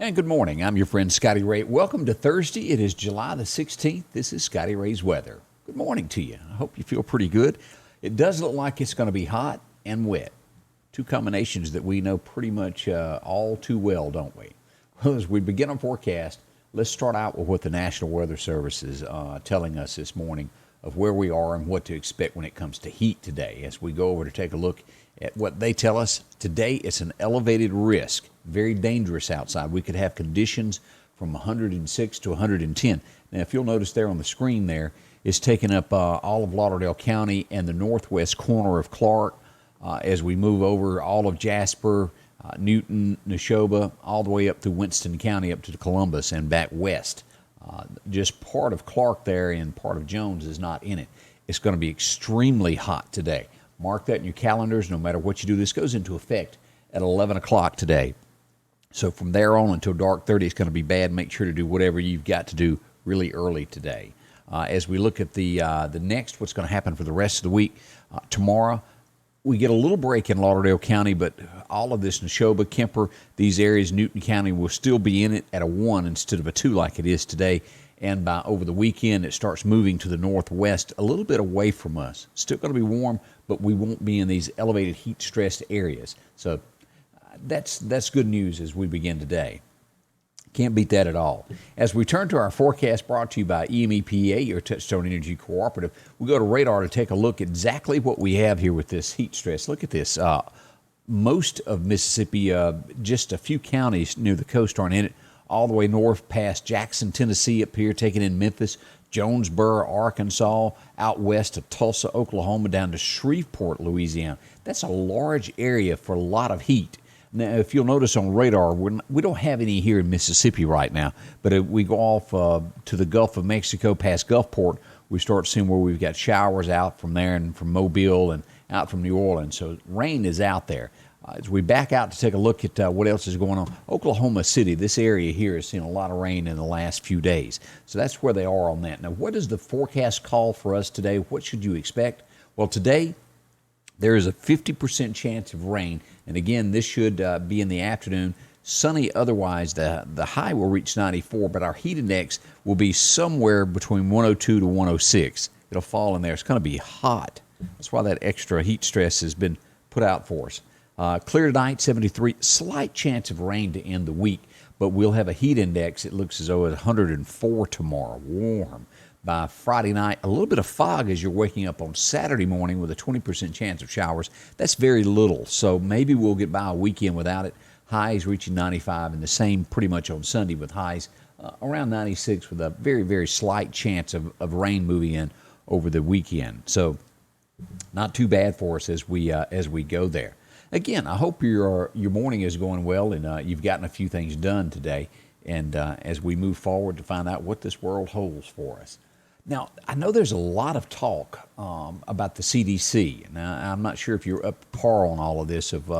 And good morning. I'm your friend Scotty Ray. Welcome to Thursday. It is July the 16th. This is Scotty Ray's weather. Good morning to you. I hope you feel pretty good. It does look like it's going to be hot and wet. Two combinations that we know pretty much all too well, don't we? Well, as we begin our forecast, let's start out with what the National Weather Service is telling us this morning of where we are and what to expect when it comes to heat today. As we go over to take a look at what they tell us, today it's an elevated risk, very dangerous outside. We could have conditions from 106 to 110. Now, if you'll notice there on the screen there, it's taking up all of Lauderdale County and the northwest corner of Clark as we move over all of Jasper, Newton, Neshoba, all the way up through Winston County up to Columbus and back west. Just part of Clark there and part of Jones is not in it. It's going to be extremely hot today. Mark that in your calendars. No matter what you do, this goes into effect at 11 o'clock today. So from there on until dark 30, it's going to be bad. Make sure to do whatever you've got to do really early today. As we look at the next, what's going to happen for the rest of the week, tomorrow, we get a little break in Lauderdale County, but all of this, Neshoba, Kemper, these areas, Newton County, will still be in it at a 1 instead of a 2 like it is today. And by over the weekend, it starts moving to the northwest, a little bit away from us. Still going to be warm, but we won't be in these elevated heat-stressed areas. So that's good news as we begin today. Can't beat that at all. As we turn to our forecast brought to you by EMEPA, your Touchstone Energy Cooperative, we go to radar to take a look at exactly what we have here with this heat stress. Look at this. Most of Mississippi, just a few counties near the coast aren't in it, all the way north past Jackson, Tennessee, up here, taking in Memphis, Jonesboro, Arkansas, out west to Tulsa, Oklahoma, down to Shreveport, Louisiana. That's a large area for a lot of heat. Now, if you'll notice on radar, we don't have any here in Mississippi right now, but if we go off to the Gulf of Mexico past Gulfport, we start seeing where we've got showers out from there and from Mobile and out from New Orleans. So rain is out there. As we back out to take a look at what else is going on, Oklahoma City, this area here has seen a lot of rain in the last few days. So that's where they are on that. Now, what does the forecast call for us today? What should you expect? Well, today, there is a 50% chance of rain. And again, this should be in the afternoon. Sunny otherwise. The high will reach 94, but our heat index will be somewhere between 102 to 106. It'll fall in there. It's going to be hot. That's why that extra heat stress has been put out for us. Clear tonight, 73. Slight chance of rain to end the week, but we'll have a heat index. It looks as though it's 104 tomorrow. Warm. By Friday night, a little bit of fog as you're waking up on Saturday morning with a 20% chance of showers. That's very little, so maybe we'll get by a weekend without it. Highs reaching 95, and the same pretty much on Sunday with highs around 96 with a very, very slight chance of rain moving in over the weekend. So not too bad for us as we go there. Again, I hope your morning is going well and you've gotten a few things done today. And as we move forward to find out what this world holds for us. Now, I know there's a lot of talk about the CDC. Now, I'm not sure if you're up to par on all of this of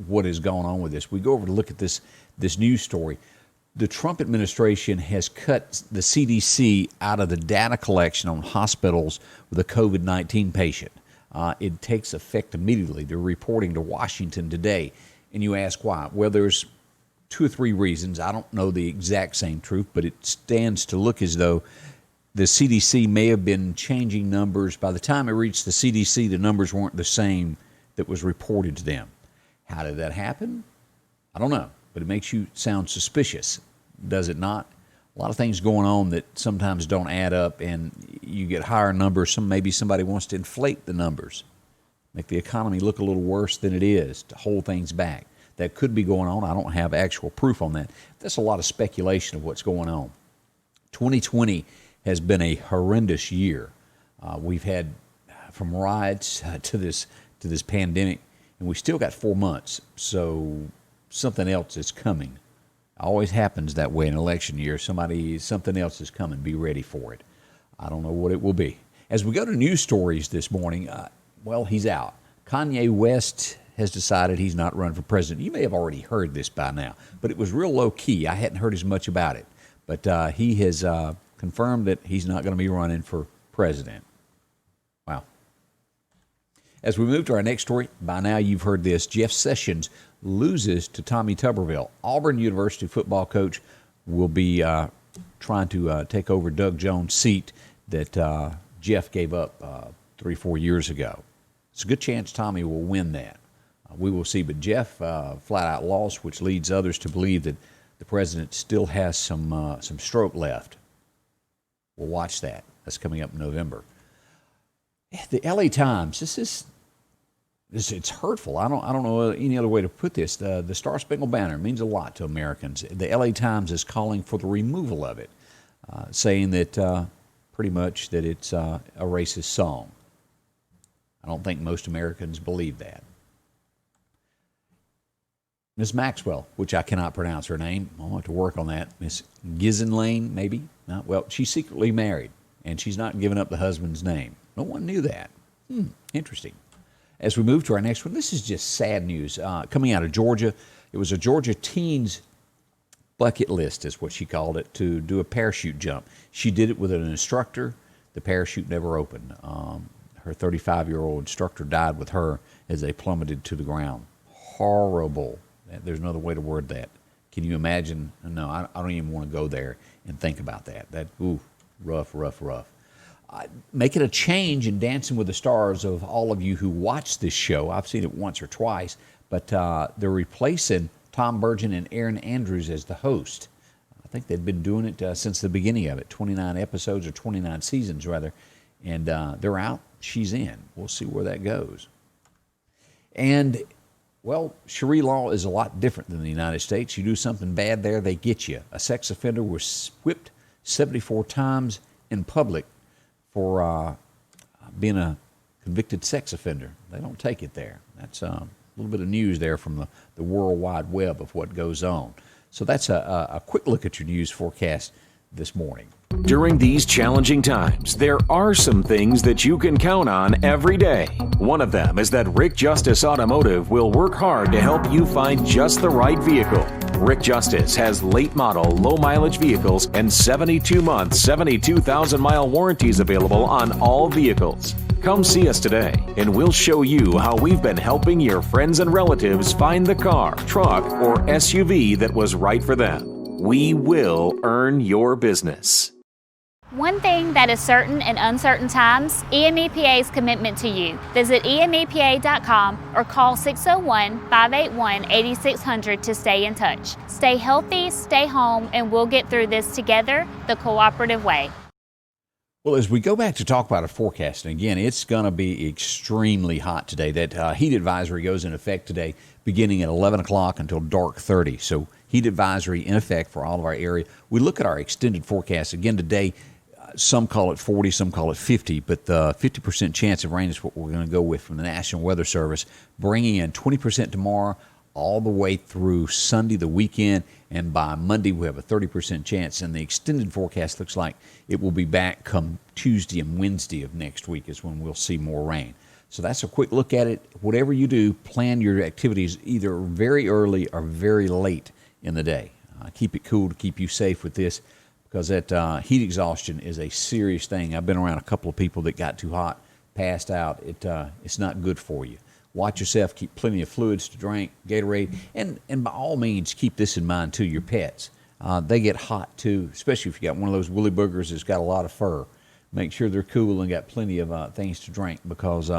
what is going on with this. We go over to look at this news story. The Trump administration has cut the CDC out of the data collection on hospitals with a COVID-19 patient. It takes effect immediately. They're reporting to Washington today. And you ask why? Well, there's 2 or 3 reasons. I don't know the exact same truth, but it stands to look as though the CDC may have been changing numbers. By the time it reached the CDC, the numbers weren't the same that was reported to them. How did that happen? I don't know, but it makes you sound suspicious, does it not? A lot of things going on that sometimes don't add up, and you get higher numbers. Maybe somebody wants to inflate the numbers, make the economy look a little worse than it is, to hold things back. That could be going on. I don't have actual proof on that. That's a lot of speculation of what's going on. 2020 has been a horrendous year. We've had from riots to this pandemic, and we still got 4 months. So something else is coming. Always happens that way in election year. Something else is coming. Be ready for it. I don't know what it will be. As we go to news stories this morning, he's out. Kanye West has decided he's not running for president. You may have already heard this by now, but it was real low key. I hadn't heard as much about it. But he has confirmed that he's not going to be running for president. Wow. As we move to our next story, by now you've heard this. Jeff Sessions loses to Tommy Tuberville. Auburn University football coach will be trying to take over Doug Jones' seat that Jeff gave up 3-4 years ago. It's a good chance Tommy will win that. We will see, but Jeff flat out lost, which leads others to believe that the president still has some stroke left. We'll watch that. That's coming up in November. The L.A. Times. It's hurtful. I don't know any other way to put this. The Star Spangled Banner means a lot to Americans. The L.A. Times is calling for the removal of it, saying that pretty much that it's a racist song. I don't think most Americans believe that. Miss Maxwell, which I cannot pronounce her name. I'll have to work on that. Miss Gizenlane, maybe? Well, she's secretly married, and she's not giving up the husband's name. No one knew that. Interesting. As we move to our next one, this is just sad news. Coming out of Georgia, it was a Georgia teen's bucket list, is what she called it, to do a parachute jump. She did it with an instructor. The parachute never opened. Her 35-year-old instructor died with her as they plummeted to the ground. Horrible. There's another way to word that. Can you imagine? No, I don't even want to go there and think about that. Rough. Making a change in Dancing with the Stars of all of you who watch this show. I've seen it once or twice, but they're replacing Tom Burgin and Aaron Andrews as the host. I think they've been doing it since the beginning of it, 29 episodes or 29 seasons, rather. And they're out. She's in. We'll see where that goes. And well, Sheree Lal is a lot different than the United States. You do something bad there, they get you. A sex offender was whipped 74 times in public for being a convicted sex offender. They don't take it there. That's a little bit of news there from the World Wide Web of what goes on. So that's a quick look at your news forecast this morning. During these challenging times, there are some things that you can count on every day. One of them is that Rick Justice Automotive will work hard to help you find just the right vehicle. Rick Justice has late model, low mileage vehicles and 72-month, 72,000-mile warranties available on all vehicles. Come see us today, and we'll show you how we've been helping your friends and relatives find the car, truck, or SUV that was right for them. We will earn your business. One thing that is certain in uncertain times, EMEPA's commitment to you. Visit EMEPA.com or call 601-581-8600 to stay in touch. Stay healthy, stay home, and we'll get through this together the cooperative way. Well, as we go back to talk about our forecast, and again, it's going to be extremely hot today. That heat advisory goes in effect today beginning at 11 o'clock until dark 30. So heat advisory in effect for all of our area. We look at our extended forecast again today. Some call it 40, some call it 50, but the 50% chance of rain is what we're going to go with from the National Weather Service, bringing in 20% tomorrow all the way through Sunday, the weekend, and by Monday we have a 30% chance, and the extended forecast looks like it will be back come Tuesday and Wednesday of next week is when we'll see more rain. So that's a quick look at it. Whatever you do, plan your activities either very early or very late in the day. Keep it cool to keep you safe with this, because that heat exhaustion is a serious thing. I've been around a couple of people that got too hot, passed out. It's not good for you. Watch yourself. Keep plenty of fluids to drink, Gatorade, and by all means, keep this in mind too. Your pets, they get hot too, especially if you got one of those woolly boogers that's got a lot of fur. Make sure they're cool and got plenty of things to drink, because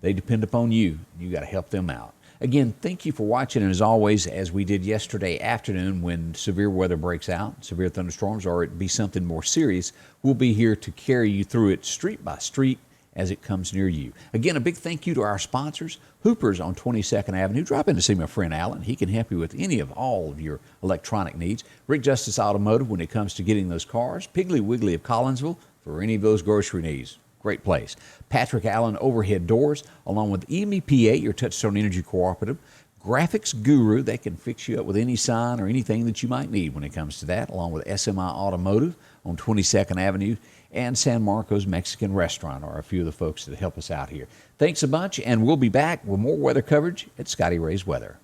they depend upon you. You got to help them out. Again, thank you for watching, and as always, as we did yesterday afternoon when severe weather breaks out, severe thunderstorms, or it be something more serious, we'll be here to carry you through it street by street as it comes near you. Again, a big thank you to our sponsors, Hoopers on 22nd Avenue. Drop in to see my friend Alan. He can help you with any of all of your electronic needs. Rick Justice Automotive when it comes to getting those cars. Piggly Wiggly of Collinsville for any of those grocery needs. Great place. Patrick Allen Overhead Doors, along with EMEPA, your Touchstone Energy Cooperative. Graphics Guru, they can fix you up with any sign or anything that you might need when it comes to that, along with SMI Automotive on 22nd Avenue, and San Marcos Mexican Restaurant are a few of the folks that help us out here. Thanks a bunch, and we'll be back with more weather coverage at Scotty Ray's Weather.